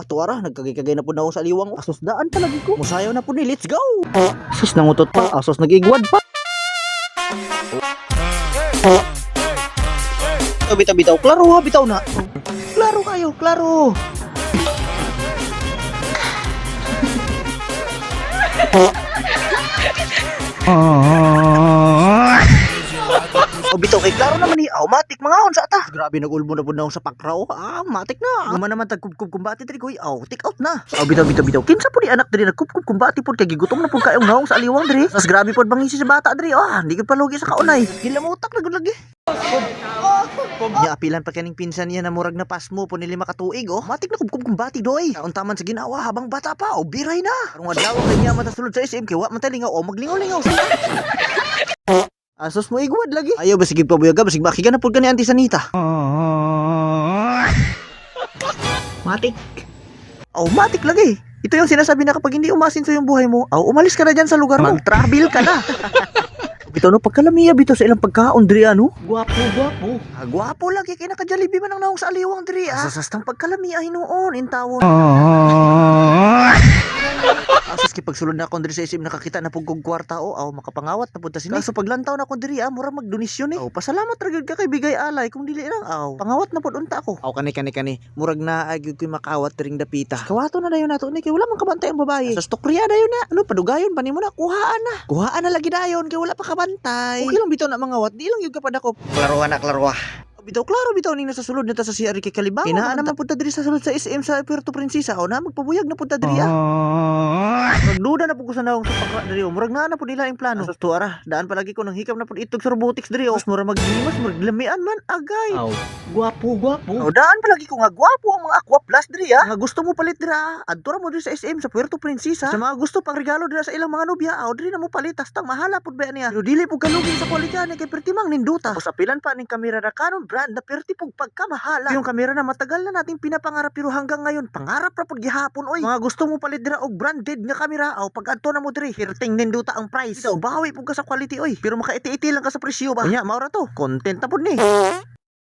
tuwara, nagkagay-kagay na po na ako sa aliwang. Asos daan palagi ko. Musayaw na po ni, let's go. Asos nangutot pa, asos nag-igwad pa. Bitaw, klaro ha, bitaw na. Klaro kayo, klaro. Bitaw kay klaro naman ni matik mga on sa ata. Grabe nagulbo na po na ako sa pakraw. Matik na. Guma naman tagkubkub kumbati diri koy. Take out na. Bitaw. Kinsa po ni anak diri nagkubkub kumbati pod kay gigutom na pud kayong naong sa aliwang diri. Mas grabe pod bangisi sa bata diri. Hindi gid palugi sa kaunay. Gilamutak na gud lagi. Apilan pa kaning pinsan niya na murag na pasmo po nili makatuig matik na kubkub kumbati doy. Taon-taman sa ginawa habang bata pa biray na. Karong adlaw kay niya matasulod sa SM kay wa man talingaw maglingaw-lingaw. Asos mo igwad lagi. Ayaw basig pabuyag ka, basig makiga na pud ka ni Auntie Sanita. Matik. Matik lagi. Ito yung sinasabi na kapag hindi umasin sa yung buhay mo, umalis ka na dyan sa lugar mo. Mag-travel ka na. Bito no, pagkalamiya bito sa ilang pagkaon diri ano? Gwapo. Gwapo lagi kay naka-Jollibee man ang naong sa aliwang diri Sasastang pagkalamiya hinuon intawon. Asos kay pagsulod na akong diri sa SM nakakita na pug kog kwarta makapangawat na pud ta sini. Kaso paglantaw na akong diri mura magdonisyon pasalamat ra gyud ka kay bigay alay kung dili lang pangawat na pud unta ako. Kani murag na gyud koy makawat ring dapita. Kawato na dayon nato ni kay wala man kabantay ang babae. Sa stokriya dayon na padugayon pa nimo na kuhaan na lagi dayon kay wala pa kabantay. Okay lang bitaw na mangawat di lang gyud ka padakop. Klaruha. Bitaw klaro bitaw ning nasa sulod na ta sa CR kay Kalibang. Kinaa naman punta diri sa sulod sa SM sa Puerto Princesa na magpabuyag na punta diri Nagduda na pud ko sa naong sa pakra diri murag na pud nila ang plano. Asos tuara daan palagi ko nang hikam na pud itog sa robotics diri mura maglimas maglamian man agay. Gwapo. Daan palagi ko nga gwapo ang mga Aqua Plus diri Nga gusto mo palit diri adto ra mo diri sa SM sa Puerto Princesa. Sa mga gusto pang regalo diri sa ilang mga nobya diri na mo palit tang mahala pud ba niya. Pero dili pud kalugin sa kwalidad ni kay pertimang ninduta. Usapilan pa ning kamera na Canon brand na perti pug pagkamahala. Yung kamera na matagal na nating pinapangarap pero hanggang ngayon pangarap ra pud gihapon Mga gusto mo palit dira og branded nga kamera pag adto na mo diri perting ninduta ang price. So bawi pug ka sa quality pero makaiti-iti lang ka sa presyo ba. Nya mao ra to. Content na pud ni.